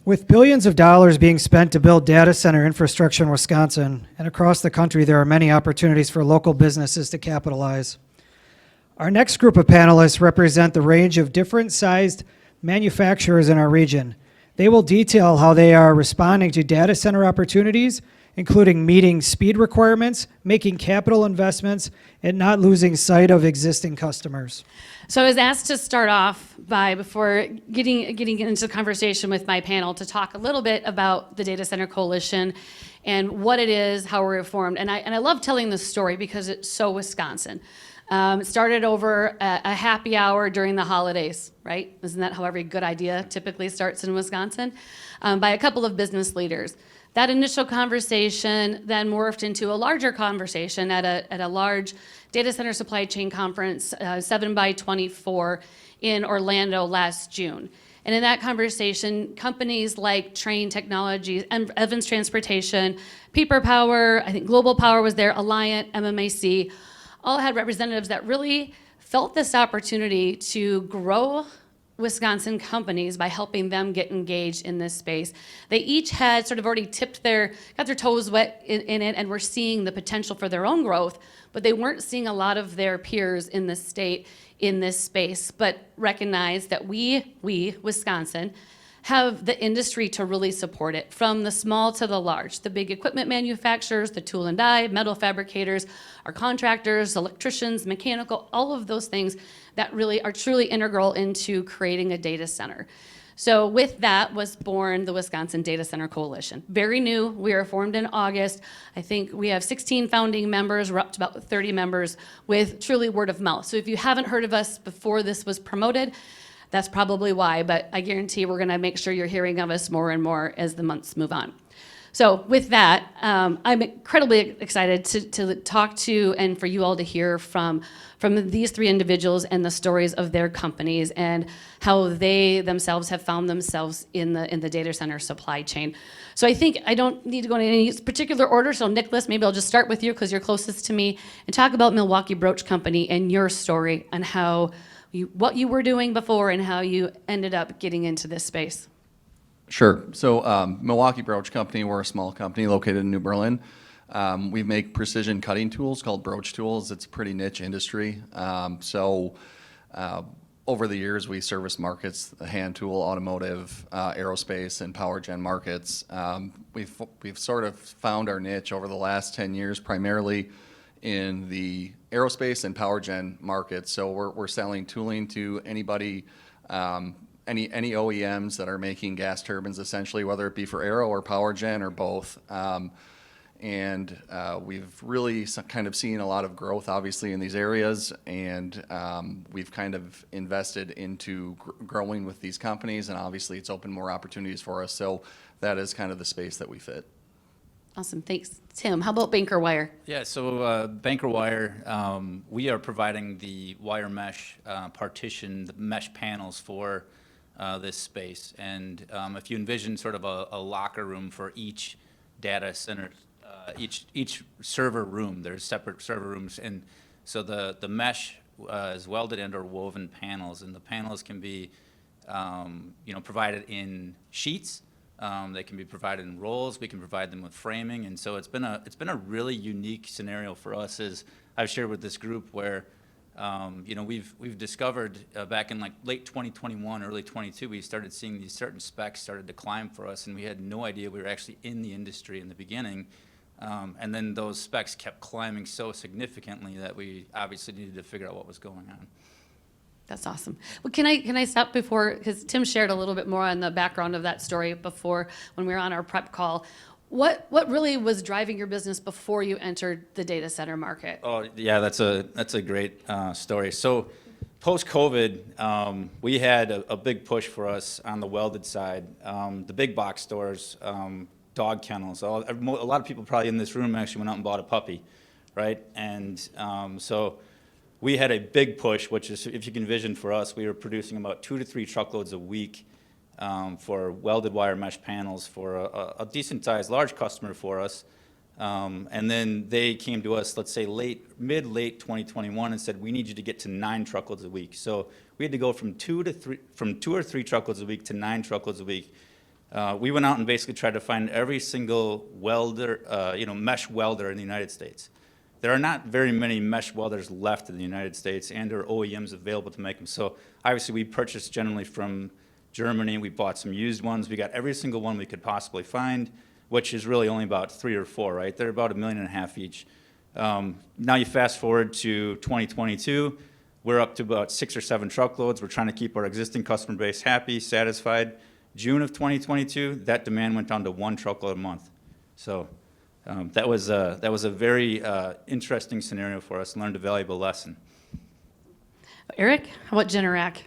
With billions of dollars being spent to build data center infrastructure in Wisconsin and across the country, there are many opportunities for local businesses to capitalize. Our next group of panelists represent the range of different sized manufacturers in our region. They will detail how they are responding to data center opportunities, including meeting speed requirements, making capital investments, and not losing sight of existing customers. So I was asked to start off by, before getting into the conversation with my panel, to talk a little bit about the Data Center Coalition and what it is, how we're formed. And I love telling this story because it's so Wisconsin. It started over a happy hour during the holidays, right? Isn't that how every good idea typically starts in Wisconsin? By a couple of business leaders. That initial conversation then morphed into a larger conversation at a large data center supply chain conference, 7x24 in Orlando last June. And in that conversation, companies like Train Technologies, Evans Transportation, Peeper Power, I think Global Power was there, Alliant, MMAC, all had representatives that really felt this opportunity to grow Wisconsin companies by helping them get engaged in this space. They each had sort of already got their toes wet in it and were seeing the potential for their own growth, but they weren't seeing a lot of their peers in the state in this space, but recognized that we, Wisconsin, have the industry to really support it, from the small to the large. The big equipment manufacturers, the tool and die, metal fabricators, our contractors, electricians, mechanical, all of those things that really are truly integral into creating a data center. So with that was born the Wisconsin Data Center Coalition. Very new, we were formed in August. I think we have 16 founding members, we're up to about 30 members with truly word of mouth. So if you haven't heard of us before this was promoted, that's probably why, but I guarantee we're gonna make sure you're hearing of us more and more as the months move on. So with that, I'm incredibly excited to talk to and for you all to hear from these three individuals and the stories of their companies and how they themselves have found themselves in the data center supply chain. So I think I don't need to go in any particular order, so Nicholas, maybe I'll just start with you because you're closest to me and talk about Milwaukee Broach Company and your story and how what you were doing before and how you ended up getting into this space. Sure. So Milwaukee Broach Company, we're a small company located in New Berlin. We make precision cutting tools called Broach tools. It's a pretty niche industry. Over the years, we service markets, the hand tool, automotive, aerospace, and power gen markets. We've sort of found our niche over the last 10 years, primarily in the aerospace and power gen markets. So we're selling tooling to anybody, any OEMs that are making gas turbines, essentially, whether it be for aero or power gen or both. We've really kind of seen a lot of growth, obviously, in these areas, and we've kind of invested into growing with these companies, and obviously it's opened more opportunities for us. So that is kind of the space that we fit. Awesome, thanks. Tim, how about Banker Wire? Yeah, so Banker Wire, we are providing the wire mesh partition, the mesh panels for this space. And if you envision sort of a locker room for each data center, each server room, there's separate server rooms. And so the mesh is welded and or woven panels, and the panels can be provided in sheets. They can be provided in rolls. We can provide them with framing, and so it's been a really unique scenario for us, as I've shared with this group, where we've discovered back in like late 2021, early 22, we started seeing these certain specs started to climb for us, and we had no idea we were actually in the industry in the beginning, and then those specs kept climbing so significantly that we obviously needed to figure out what was going on. That's awesome. Well, can I stop before, because Tim shared a little bit more on the background of that story before when we were on our prep call. What really was driving your business before you entered the data center market? Oh yeah, that's a great story. So post-COVID, we had a big push for us on the welded side. The big box stores, dog kennels. A lot of people probably in this room actually went out and bought a puppy, right? And so we had a big push, which is, if you can envision for us, we were producing about 2 to 3 truckloads a week for welded wire mesh panels for a decent-sized, large customer for us. And then they came to us, let's say mid-late 2021, and said, we need you to get to 9 truckloads a week. So we had to go from 2 or 3 truckloads a week to 9 truckloads a week. We went out and basically tried to find every single welder, mesh welder in the United States. There are not very many mesh welders left in the United States and/or OEMs available to make them. So obviously we purchased generally from Germany. We bought some used ones. We got every single one we could possibly find, which is really only about 3 or 4, right? They're about $1.5 million each. Now you fast forward to 2022, we're up to about 6 or 7 truckloads. We're trying to keep our existing customer base happy, satisfied. June of 2022, that demand went down to 1 truckload a month. So that was a very interesting scenario for us, and learned a valuable lesson. Erik, how about Generac?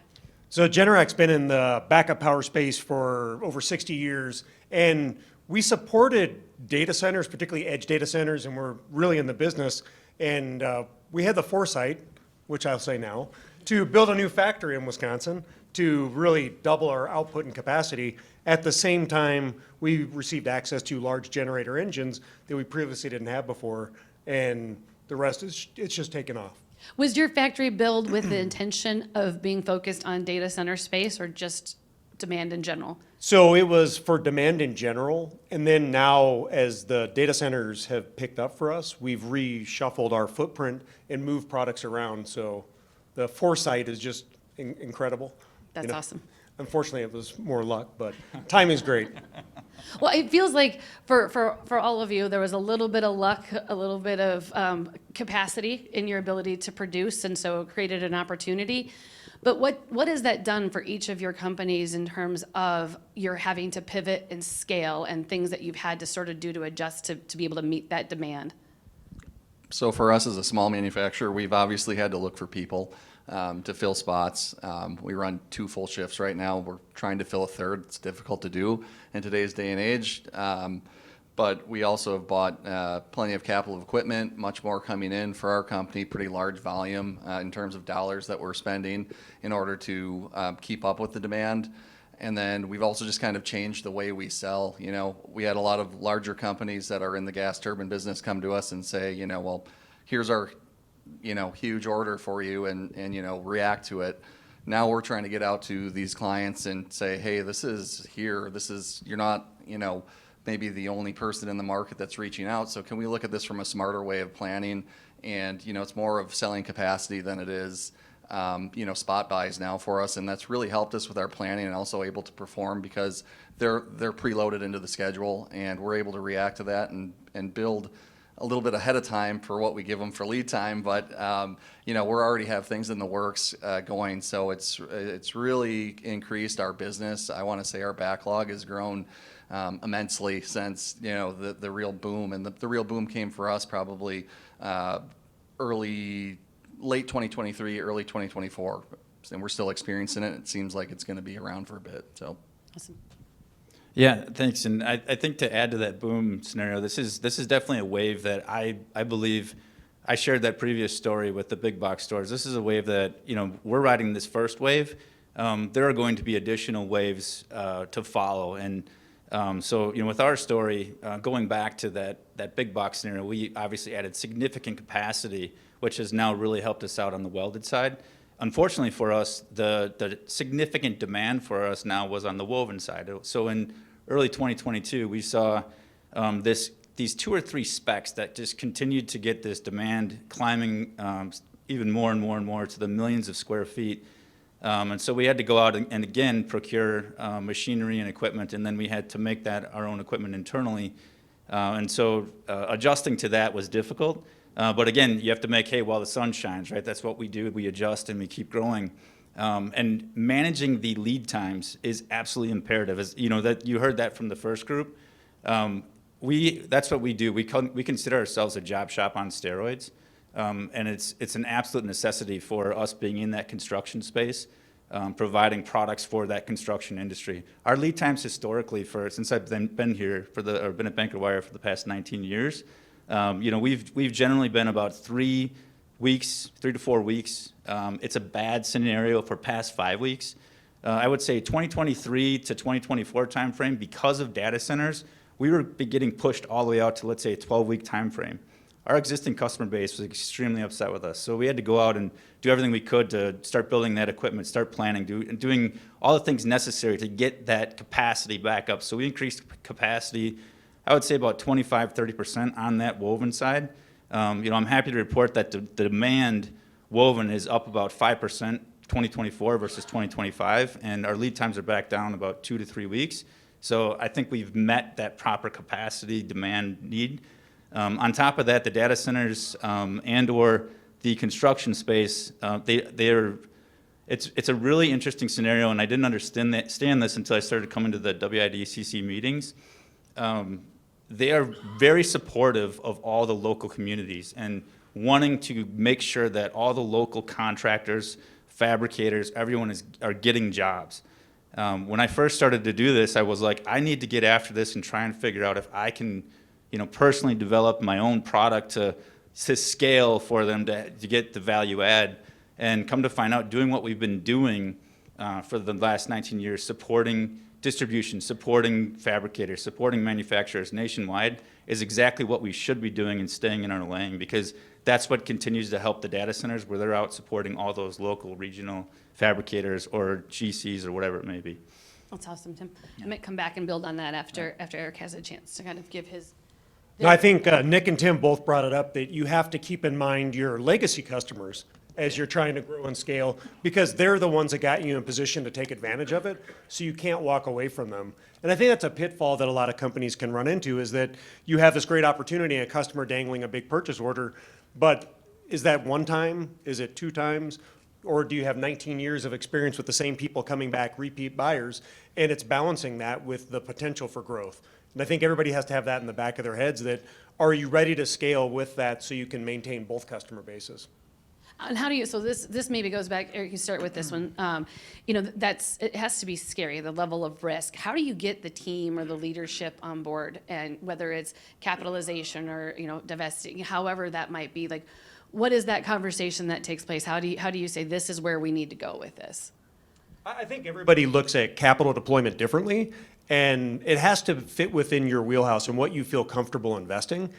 So Generac's been in the backup power space for over 60 years, and we supported data centers, particularly edge data centers, and we're really in the business. And we had the foresight, which I'll say now, to build a new factory in Wisconsin to really double our output and capacity. At the same time, we received access to large generator engines that we previously didn't have before, and the rest is it's just taken off. Was your factory built with the intention of being focused on data center space or just demand in general? So it was for demand in general, and then now as the data centers have picked up for us, we've reshuffled our footprint and moved products around. So the foresight is just incredible. That's awesome. Unfortunately, it was more luck, but timing's great. Well, it feels like for all of you, there was a little bit of luck, a little bit of capacity in your ability to produce, and so it created an opportunity. But what has that done for each of your companies in terms of your having to pivot and scale and things that you've had to sort of do to adjust to be able to meet that demand? So for us as a small manufacturer, we've obviously had to look for people to fill spots. We run 2 full shifts right now. We're trying to fill a third. It's difficult to do in today's day and age. But we also have bought plenty of capital equipment, much more coming in for our company, pretty large volume in terms of dollars that we're spending in order to keep up with the demand. And then we've also just kind of changed the way we sell. You know, we had a lot of larger companies that are in the gas turbine business come to us and say, well, here's our, huge order for you, and react to it. Now we're trying to get out to these clients and say, hey, this is here. You're not, maybe the only person in the market that's reaching out. So can we look at this from a smarter way of planning? And, it's more of selling capacity than it is, spot buys now for us. And that's really helped us with our planning and also able to perform because they're preloaded into the schedule, and we're able to react to that and build a little bit ahead of time for what we give them for lead time. But, we already have things in the works going. So it's really increased our business. I want to say our backlog has grown immensely since the real boom, and the real boom came for us probably late 2023, early 2024, and we're still experiencing it. It seems like it's going to be around for a bit. So Awesome. Yeah, thanks. And I think to add to that boom scenario, this is definitely a wave that I believe. I shared that previous story with the big box stores. This is a wave that we're riding this first wave. There are going to be additional waves to follow, and so with our story, going back to that big box scenario, we obviously added significant capacity, which has now really helped us out on the welded side. Unfortunately for us, the significant demand for us now was on the woven side. So in early 2022, we saw these 2 or 3 specs that just continued to get this demand climbing even more and more and more to the millions of square feet. And so we had to go out and again procure machinery and equipment, and then we had to make that our own equipment internally. And so adjusting to that was difficult. But again, you have to make hay while the sun shines, right? That's what we do. We adjust and we keep growing. And managing the lead times is absolutely imperative. As that you heard that from the first group. That's what we do. We consider ourselves a job shop on steroids. And it's an absolute necessity for us being in that construction space, providing products for that construction industry. Our lead times historically, since I've been here been at Banker Wire for the past 19 years, we've generally been about 3 to 4 weeks. It's a bad scenario for past 5 weeks. I would say 2023 to 2024 timeframe, because of data centers, we were getting pushed all the way out to, let's say, a 12-week timeframe. our existing customer base was extremely upset with us. So we had to go out and do everything we could to start building that equipment, start planning, doing all the things necessary to get that capacity back up. So we increased capacity, I would say about 25-30% on that woven side. I'm happy to report that the demand woven is up about 5% 2024 versus 2025, and our lead times are back down about 2 to 3 weeks. So I think we've met that proper capacity demand need. On top of that, the data centers and/or the construction space, it's a really interesting scenario, and I didn't understand this until I started coming to the WIDCC meetings. They are very supportive of all the local communities and wanting to make sure that all the local contractors, fabricators, everyone are getting jobs. When I first started to do this, I was like, I need to get after this and try and figure out if I can, personally develop my own product to scale for them to get the value add. And come to find out, doing what we've been doing for the last 19 years, supporting distribution, supporting fabricators, supporting manufacturers nationwide, is exactly what we should be doing and staying in our lane, because that's what continues to help the data centers, where they're out supporting all those local, regional fabricators or GCs or whatever it may be. That's awesome, Tim. I might come back and build on that after Erik has a chance to kind of give his. No, I think Nick and Tim both brought it up that you have to keep in mind your legacy customers as you're trying to grow and scale, because they're the ones that got you in position to take advantage of it, so you can't walk away from them. And I think that's a pitfall that a lot of companies can run into, is that you have this great opportunity, a customer dangling a big purchase order, but is that one time? Is it 2 times? Or do you have 19 years of experience with the same people coming back, repeat buyers? And it's balancing that with the potential for growth. And I think everybody has to have that in the back of their heads, that are you ready to scale with that so you can maintain both customer bases? And how do you, so this maybe goes back, Erik, you start with this one. It has to be scary, the level of risk. How do you get the team or the leadership on board? And whether it's capitalization or, divesting, however that might be, like, what is that conversation that takes place? How do you say this is where we need to go with this? I think everybody looks at capital deployment differently, and it has to fit within your wheelhouse and what you feel comfortable investing.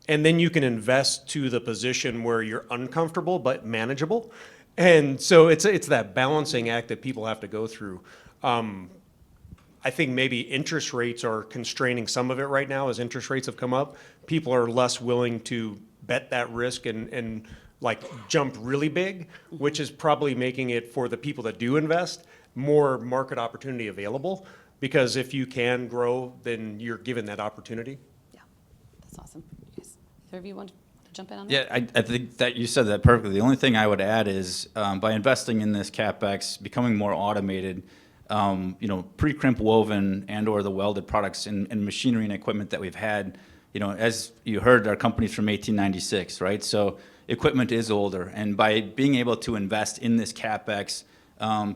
And then you can invest to the position where you're uncomfortable but manageable. And so it's that balancing act that people have to go through. I think maybe interest rates are constraining some of it right now. As interest rates have come up, people are less willing to bet that risk and like jump really big, which is probably making it, for the people that do invest, more market opportunity available. Because if you can grow, then you're given that opportunity. Yeah, that's awesome. Either of you want to jump in on that? Yeah, I think that you said that perfectly. The only thing I would add is by investing in this CapEx, becoming more automated, pre-crimp woven and/or the welded products and machinery and equipment that we've had. As you heard, our company's from 1896, right? So equipment is older, and by being able to invest in this CapEx,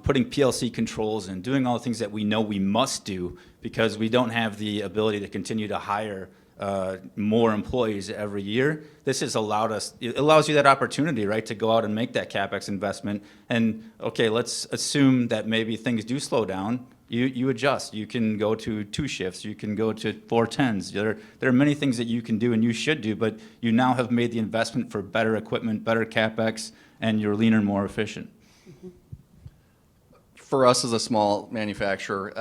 putting PLC controls and doing all the things that we know we must do, because we don't have the ability to continue to hire more employees every year. This has it allows you that opportunity, right, to go out and make that CapEx investment. And okay, let's assume that maybe things do slow down. You adjust. You can go to 2 shifts. You can go to 4 10s. There are many things that you can do and you should do, but you now have made the investment for better equipment, better CapEx, and you're leaner and more efficient. Mm-hmm. For us as a small manufacturer,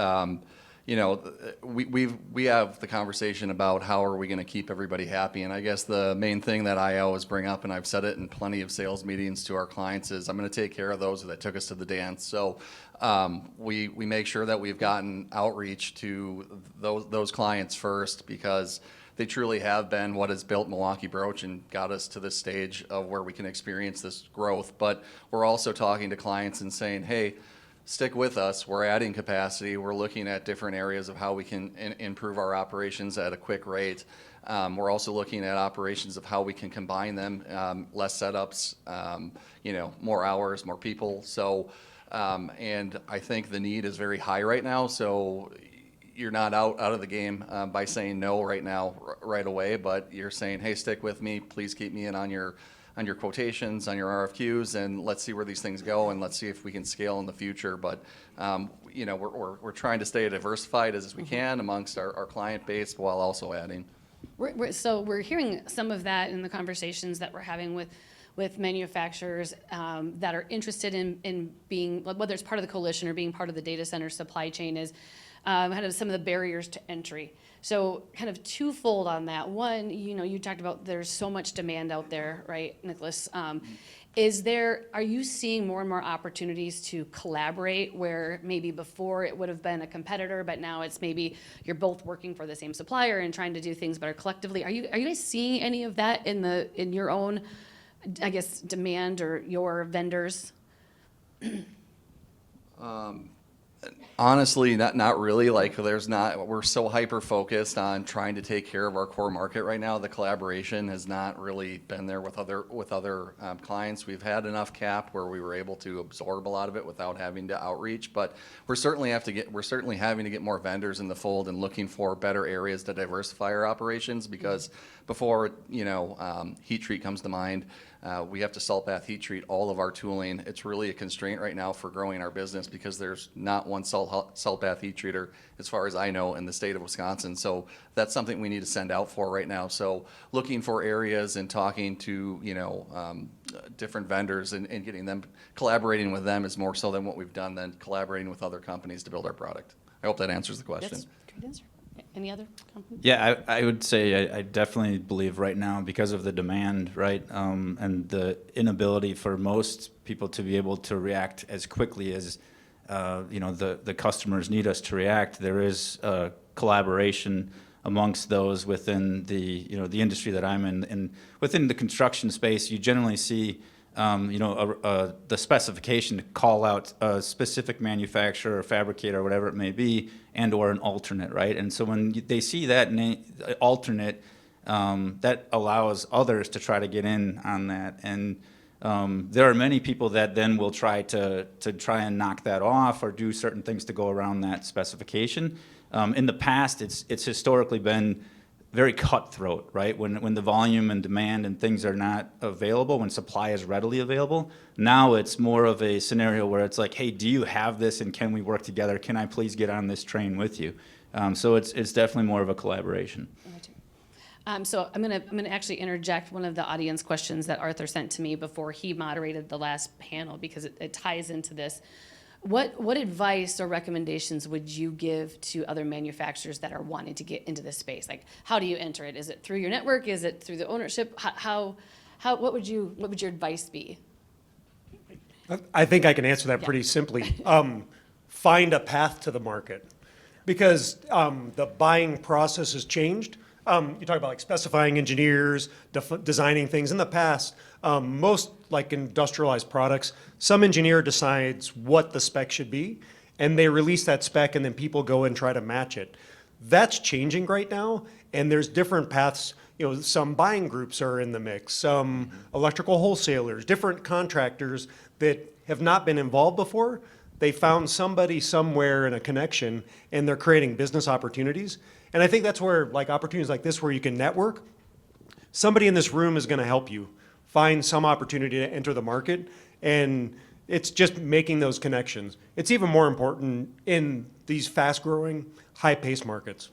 we have the conversation about how are we going to keep everybody happy. And I guess the main thing that I always bring up, and I've said it in plenty of sales meetings to our clients, is I'm going to take care of those that took us to the dance. So we make sure that we've gotten outreach to those clients first, because they truly have been what has built Milwaukee Broach and got us to this stage of where we can experience this growth. But we're also talking to clients and saying, hey, stick with us. We're adding capacity. We're looking at different areas of how we can improve our operations at a quick rate. We're also looking at operations of how we can combine them, less setups, more hours, more people. So, and I think the need is very high right now. So you're not out of the game by saying no right now, right away, but you're saying, hey, stick with me. Please keep me in on your quotations, on your RFQs, and let's see where these things go, and let's see if we can scale in the future. But we're trying to stay diversified as we can amongst our client base while also adding. So we're hearing some of that in the conversations that we're having with manufacturers that are interested in being, whether it's part of the coalition or being part of the data center supply chain, is kind of some of the barriers to entry. So kind of twofold on that. One, you talked about there's so much demand out there, right, Nicholas? Are you seeing more and more opportunities to collaborate where maybe before it would have been a competitor, but now it's maybe you're both working for the same supplier and trying to do things better collectively? Are you guys seeing any of that in your own, I guess, demand or your vendors? Honestly, not really. Like, we're so hyper focused on trying to take care of our core market right now. The collaboration has not really been there with other clients. We've had enough cap where we were able to absorb a lot of it without having to outreach. But we're certainly having to get more vendors in the fold and looking for better areas to diversify our operations, because before heat treat comes to mind. We have to salt bath heat treat all of our tooling. It's really a constraint right now for growing our business because there's not one salt bath heat treater, as far as I know, in the state of Wisconsin. So that's something we need to send out for right now. So looking for areas and talking to different vendors and getting them, collaborating with them is more so than what we've done than collaborating with other companies to build our product. I hope that answers the question. That's a great answer. Any other companies? Yeah, I would say I definitely believe right now, because of the demand, right, and the inability for most people to be able to react as quickly as the customers need us to react. There is collaboration amongst those within the industry that I'm in, and within the construction space, you generally see the specification to call out a specific manufacturer or fabricator or whatever it may be, and or an alternate, right? And so when they see that alternate, that allows others to try to get in on that. And there are many people that then will try to try and knock that off or do certain things to go around that specification. In the past, it's historically been very cutthroat, right? When the volume and demand and things are not available, when supply is readily available, now it's more of a scenario where it's like, hey, do you have this and can we work together? Can I please get on this train with you? So it's definitely more of a collaboration. So I'm gonna actually interject one of the audience questions that Arthur sent to me before he moderated the last panel, because it ties into this. What advice or recommendations would you give to other manufacturers that are wanting to get into this space? Like, how do you enter it? Is it through your network? Is it through the ownership? What would your advice be? I think I can answer that pretty simply. Find a path to the market, because the buying process has changed. You talk about like specifying engineers, designing things. In the past, most like industrialized products, some engineer decides what the spec should be, and they release that spec, and then people go and try to match it. That's changing right now, and there's different paths. Some buying groups are in the mix, some electrical wholesalers, different contractors that have not been involved before. They found somebody somewhere in a connection, and they're creating business opportunities. And I think that's where like opportunities like this, where you can network, somebody in this room is going to help you find some opportunity to enter the market. And it's just making those connections. It's even more important in these fast-growing, high-paced markets.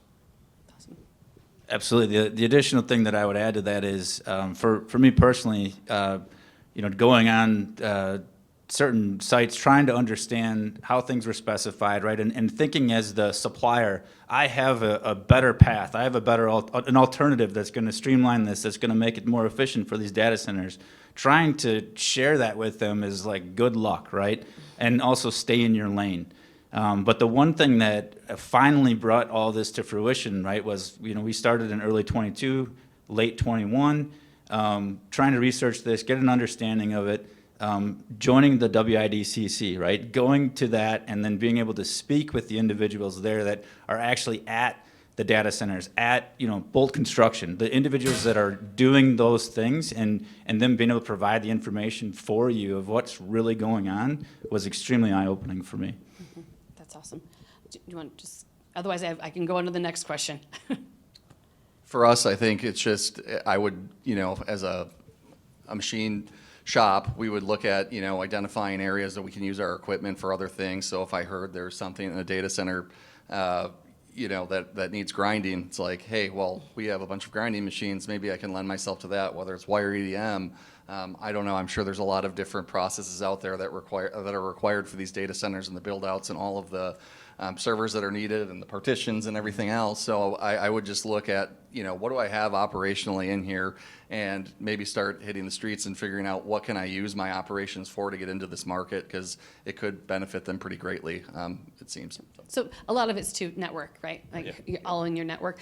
Absolutely. The additional thing that I would add to that is, for me personally, going on certain sites, trying to understand how things were specified, right, and thinking as the supplier, I have a better path. I have an alternative that's going to streamline this, that's going to make it more efficient for these data centers. Trying to share that with them is like good luck, right? And also stay in your lane. But the one thing that finally brought all this to fruition, right, was we started in early 22, late 21, trying to research this, get an understanding of it, joining the WIDCC, right, going to that and then being able to speak with the individuals there that are actually at the data centers, at Bolt Construction, the individuals that are doing those things, and then being able to provide the information for you of what's really going on was extremely eye-opening for me. Mm-hmm. That's awesome. Do you want to just, otherwise I can go on to the next question. For us, I think it's just, I would, as a machine shop, we would look at, identifying areas that we can use our equipment for other things. So if I heard there's something in a data center, that needs grinding. It's like, hey, well, we have a bunch of grinding machines. Maybe I can lend myself to that, whether it's wire EDM. I don't know. I'm sure there's a lot of different processes out there that are required for these data centers and the build outs and all of the servers that are needed and the partitions and everything else. So I would just look at, what do I have operationally in here, and maybe start hitting the streets and figuring out what can I use my operations for to get into this market, because it could benefit them pretty greatly, it seems. So a lot of it's to network, right? Like Yeah. you're all in your network.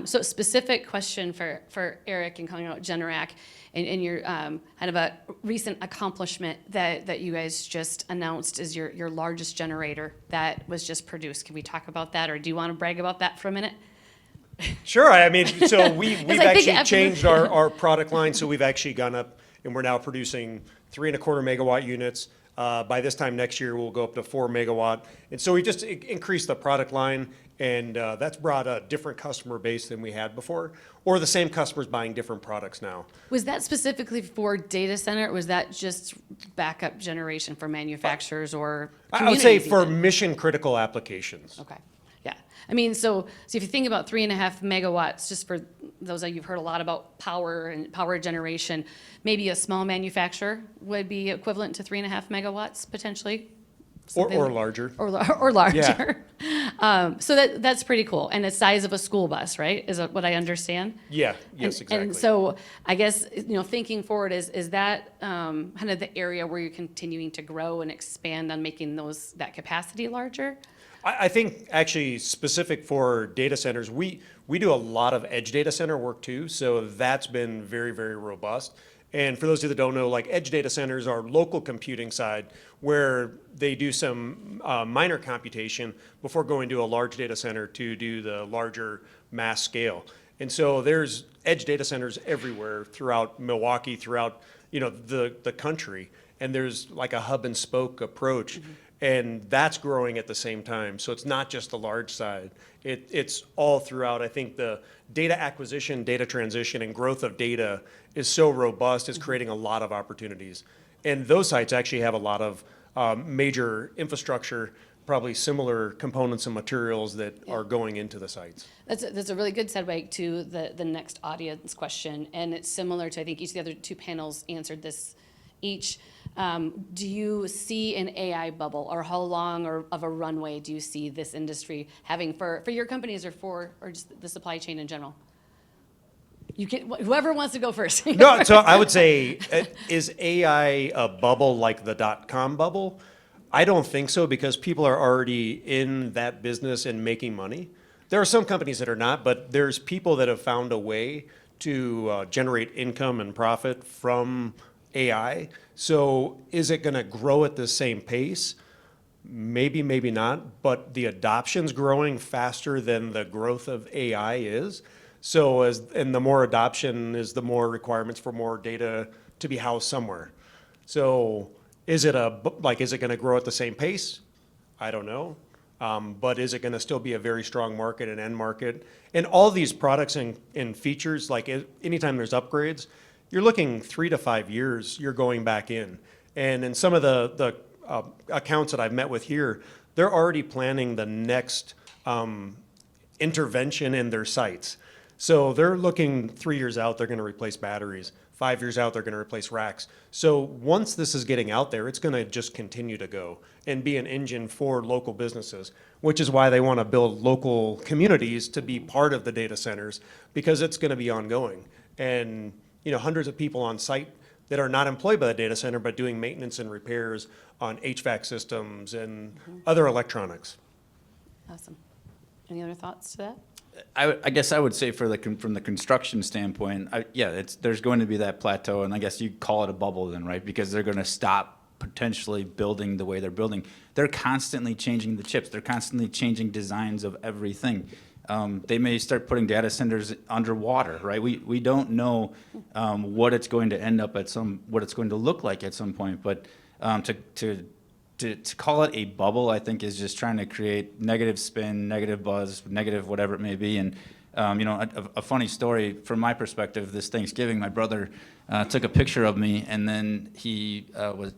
So specific question for Erik and calling out Generac and your kind of a recent accomplishment that you guys just announced is your largest generator that was just produced. Can we talk about that, or do you want to brag about that for a minute? Sure. I mean, so we've I think actually changed our product line. So we've actually gone up, and we're now producing 3.25 megawatt units. By this time next year, we'll go up to 4 megawatt. And so we just increased the product line, and that's brought a different customer base than we had before, or the same customers buying different products now. Was that specifically for data center, or was that just backup generation for manufacturers or I would say communities for even? mission critical applications. Okay, yeah. I mean, so if you think about 3.5 megawatts, just for those of you who've heard a lot about power and power generation, maybe a small manufacturer would be equivalent to 3.5 megawatts potentially. Something Or like- larger. Or larger. So that's pretty cool. And the size of a school bus, right? Is what I understand. Yeah, yes, exactly. And so I guess, thinking forward, is that kind of the area where you're continuing to grow and expand on making that capacity larger? I think actually specific for data centers, we do a lot of edge data center work too, so that's been very, very robust. And for those of you that don't know, like edge data centers are local computing side where they do some minor computation before going to a large data center to do the larger mass scale. And so there's edge data centers everywhere throughout Milwaukee, throughout the country, and there's like a hub and spoke approach. And that's growing at the same time. So it's not just the large side. It's all throughout. I think the data acquisition, data transition, and growth of data is so robust, it's creating a lot of opportunities. And those sites actually have a lot of major infrastructure, probably similar components and materials that are going into the sites. That's a really good segue to the next audience question. And it's similar to, I think, each of the other two panels answered this each. Do you see an AI bubble, or how long of a runway do you see this industry having for your companies, or just the supply chain in general? You can, whoever wants to go first. No, so I would say, is AI a bubble like the dot-com bubble? I don't think so, because people are already in that business and making money. There are some companies that are not, but there's people that have found a way to generate income and profit from AI. So is it going to grow at the same pace? Maybe, maybe not, but the adoption's growing faster than the growth of AI is. So and the more adoption is the more requirements for more data to be housed somewhere. So is it going to grow at the same pace? I don't know. But is it going to still be a very strong market and end market? And all these products and features, like anytime there's upgrades, you're looking 3 to 5 years, you're going back in. And in some of the accounts that I've met with here, they're already planning the next intervention in their sites. So they're looking 3 years out, they're going to replace batteries. 5 years out, they're going to replace racks. So once this is getting out there, it's going to just continue to go and be an engine for local businesses, which is why they want to build local communities to be part of the data centers, because it's going to be ongoing. And hundreds of people on site that are not employed by the data center, but doing maintenance and repairs on HVAC systems and other electronics. Awesome. Any other thoughts to that? I guess I would say from the construction standpoint, there's going to be that plateau, and I guess you call it a bubble then, right? Because they're going to stop potentially building the way they're building. They're constantly changing the chips. They're constantly changing designs of everything. They may start putting data centers underwater, right? We don't know what it's going to end up what it's going to look like at some point. But to call it a bubble, I think, is just trying to create negative spin, negative buzz, negative whatever it may be. And a funny story from my perspective, this Thanksgiving, my brother took a picture of me, and then he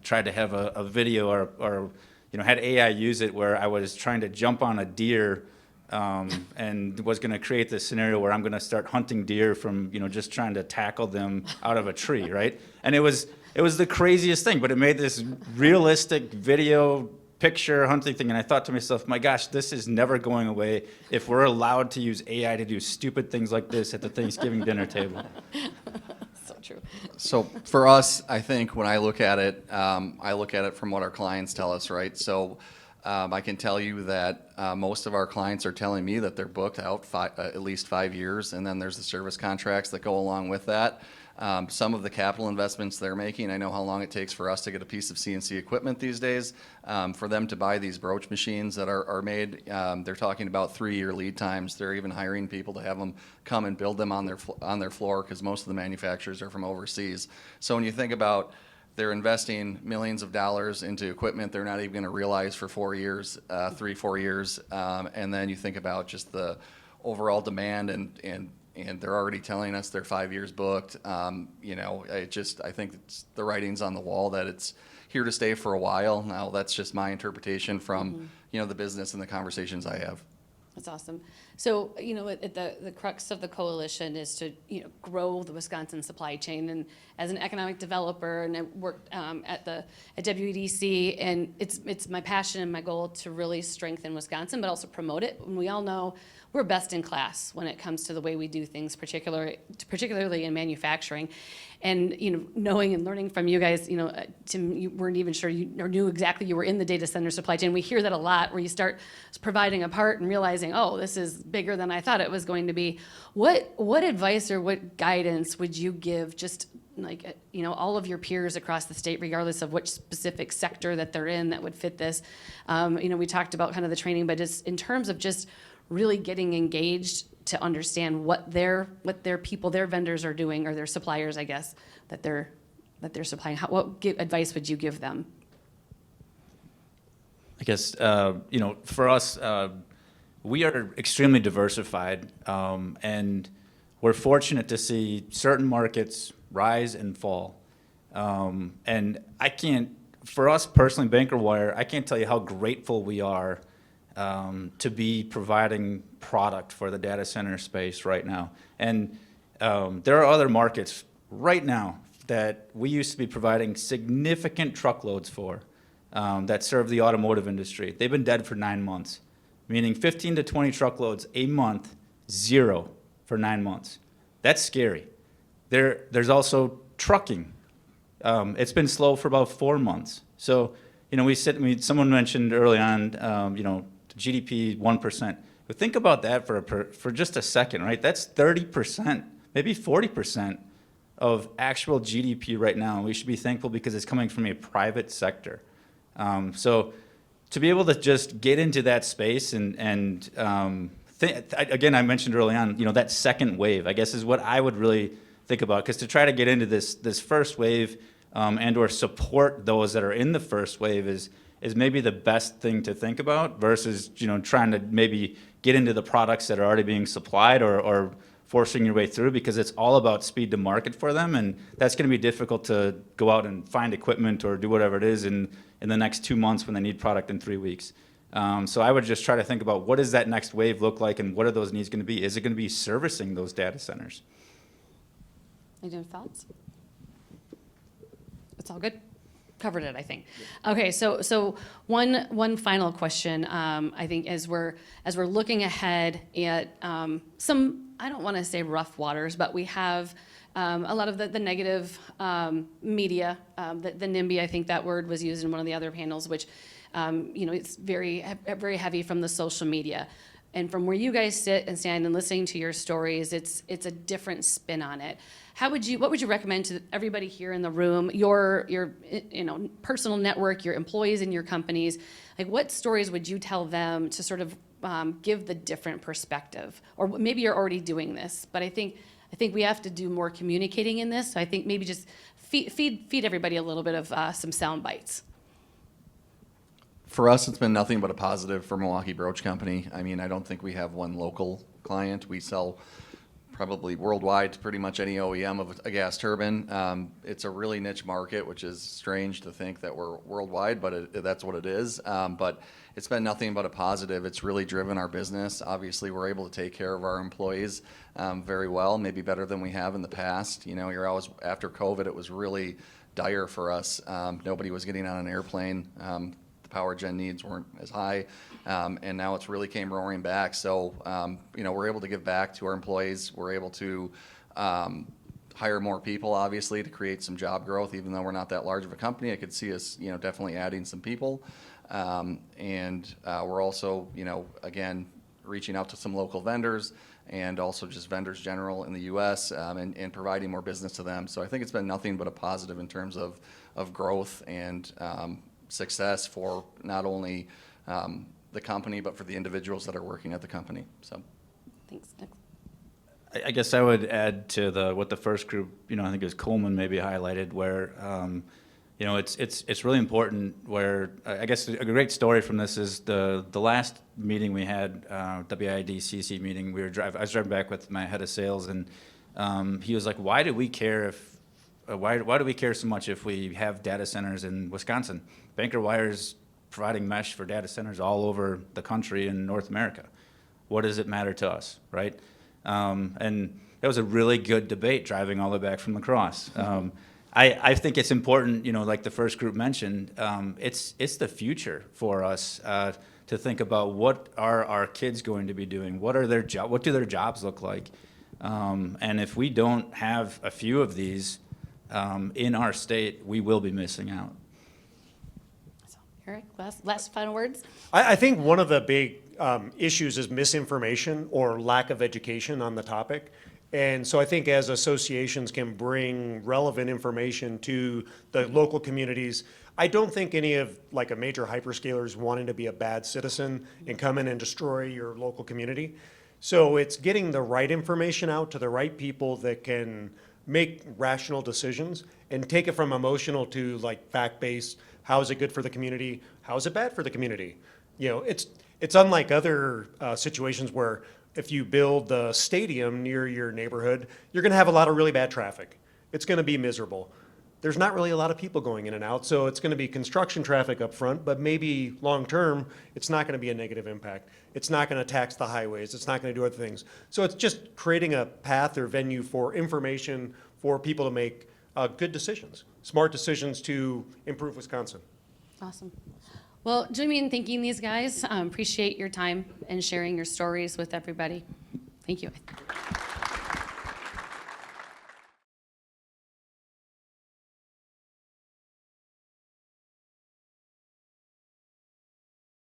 tried to have a video or had AI use it where I was trying to jump on a deer and was going to create this scenario where I'm going to start hunting deer from, just trying to tackle them out of a tree, right? And it was the craziest thing, but it made this realistic video picture hunting thing, and I thought to myself, my gosh, this is never going away if we're allowed to use AI to do stupid things like this at the Thanksgiving dinner table. So true. So for us, I think when I look at it from what our clients tell us, right? So I can tell you that most of our clients are telling me that they're booked out at least 5 years, and then there's the service contracts that go along with that. Some of the capital investments they're making, I know how long it takes for us to get a piece of CNC equipment these days. For them to buy these Broach machines that are made, they're talking about 3-year lead times. They're even hiring people to have them come and build them on their floor, because most of the manufacturers are from overseas. So when you think about they're investing millions of dollars into equipment they're not even going to realize for 4 years, 3-4 years, and then you think about just the overall demand and they're already telling us they're 5 years booked. I think it's the writing's on the wall that it's here to stay for a while. Now, that's just my interpretation from, the business and the conversations I have. That's awesome. So, at the crux of the coalition is to, grow the Wisconsin supply chain. And as an economic developer, and I worked at WEDC, and it's my passion and my goal to really strengthen Wisconsin, but also promote it. And we all know we're best in class when it comes to the way we do things, particularly in manufacturing. And knowing and learning from you guys, Tim, you weren't even sure or knew exactly you were in the data center supply chain. We hear that a lot, where you start providing a part and realizing, oh, this is bigger than I thought it was going to be. What advice or what guidance would you give just like all of your peers across the state, regardless of which specific sector that they're in, that would fit this? We talked about kind of the training, but just in terms of just really getting engaged to understand what their people, their vendors are doing, or their suppliers, I guess, that they're supplying. What advice would you give them? I guess, for us, we are extremely diversified, and we're fortunate to see certain markets rise and fall. And for us personally, Banker Wire, I can't tell you how grateful we are to be providing product for the data center space right now. And there are other markets right now that we used to be providing significant truckloads for that serve the automotive industry. They've been dead for 9 months, meaning 15 to 20 truckloads a month, 0 for 9 months. That's scary. There's also trucking. It's been slow for about 4 months. So, someone mentioned early on, GDP 1%. But think about that for just a second, right? That's 30%, maybe 40% of actual GDP right now. We should be thankful because it's coming from a private sector. So to be able to just get into that space and again, I mentioned early on, that second wave, I guess, is what I would really think about. Because to try to get into this first wave and or support those that are in the first wave is maybe the best thing to think about versus trying to maybe get into the products that are already being supplied or forcing your way through, because it's all about speed to market for them, and that's going to be difficult to go out and find equipment or do whatever it is in the next 2 months when they need product in 3 weeks. So I would just try to think about what does that next wave look like and what are those needs going to be? Is it going to be servicing those data centers? Any thoughts? It's all good. Covered it, I think. Okay, so one final question. I think as we're looking ahead at some, I don't want to say rough waters, but we have a lot of the negative media. The NIMBY, I think that word was used in one of the other panels, which it's very heavy from the social media. And from where you guys sit and stand and listening to your stories, it's a different spin on it. What would you recommend to everybody here in the room, your personal network, your employees in your companies? Like, what stories would you tell them to sort of give the different perspective? Or maybe you're already doing this, but I think we have to do more communicating in this. So I think maybe just feed everybody a little bit of some sound bites. For us, it's been nothing but a positive for Milwaukee Broach Company. I mean, I don't think we have one local client. We sell probably worldwide to pretty much any OEM of a gas turbine. It's a really niche market, which is strange to think that we're worldwide, but that's what it is. But it's been nothing but a positive. It's really driven our business. Obviously, we're able to take care of our employees very well, maybe better than we have in the past. You know, you're always, after COVID, it was really dire for us. Nobody was getting on an airplane. The power gen needs weren't as high, and now it's really came roaring back. So, you know, we're able to give back to our employees. We're able to hire more people, obviously, to create some job growth. Even though we're not that large of a company, I could see us, you know, definitely adding some people. And we're also, you know, again, reaching out to some local vendors and also just vendors general in the U.S. And providing more business to them. So I think it's been nothing but a positive in terms of growth and success for not only the company, but for the individuals that are working at the company. So, Thanks. Next. I guess I would add to what the first group, you know, I think it was Coleman maybe highlighted, where you know, it's really important. Where I guess a great story from this is the last meeting we had, WIDCC meeting. I was driving back with my head of sales, and he was like, "Why do we care if why do we care so much if we have data centers in Wisconsin? Banker Wire's providing mesh for data centers all over the country in North America. What does it matter to us, right?" And that was a really good debate driving all the way back from La Crosse. I think it's important, you know, like the first group mentioned, it's the future for us to think about what are our kids going to be doing, what do their jobs look like, and if we don't have a few of these in our state, we will be missing out. So, Erik, last final words. I think one of the big issues is misinformation or lack of education on the topic. And so I think as associations can bring relevant information to the local communities, I don't think any of like a major hyperscaler is wanting to be a bad citizen and come in and destroy your local community. So it's getting the right information out to the right people that can make rational decisions and take it from emotional to like fact-based. How is it good for the community? How is it bad for the community? You know, it's unlike other situations where if you build the stadium near your neighborhood, you're going to have a lot of really bad traffic. It's going to be miserable. There's not really a lot of people going in and out, so it's going to be construction traffic up front, but maybe long-term, it's not going to be a negative impact. It's not going to tax the highways. It's not going to do other things. So it's just creating a path or venue for information for people to make good decisions, smart decisions to improve Wisconsin. Awesome. Well, join me in thanking these guys. Appreciate your time and sharing your stories with everybody. Thank you.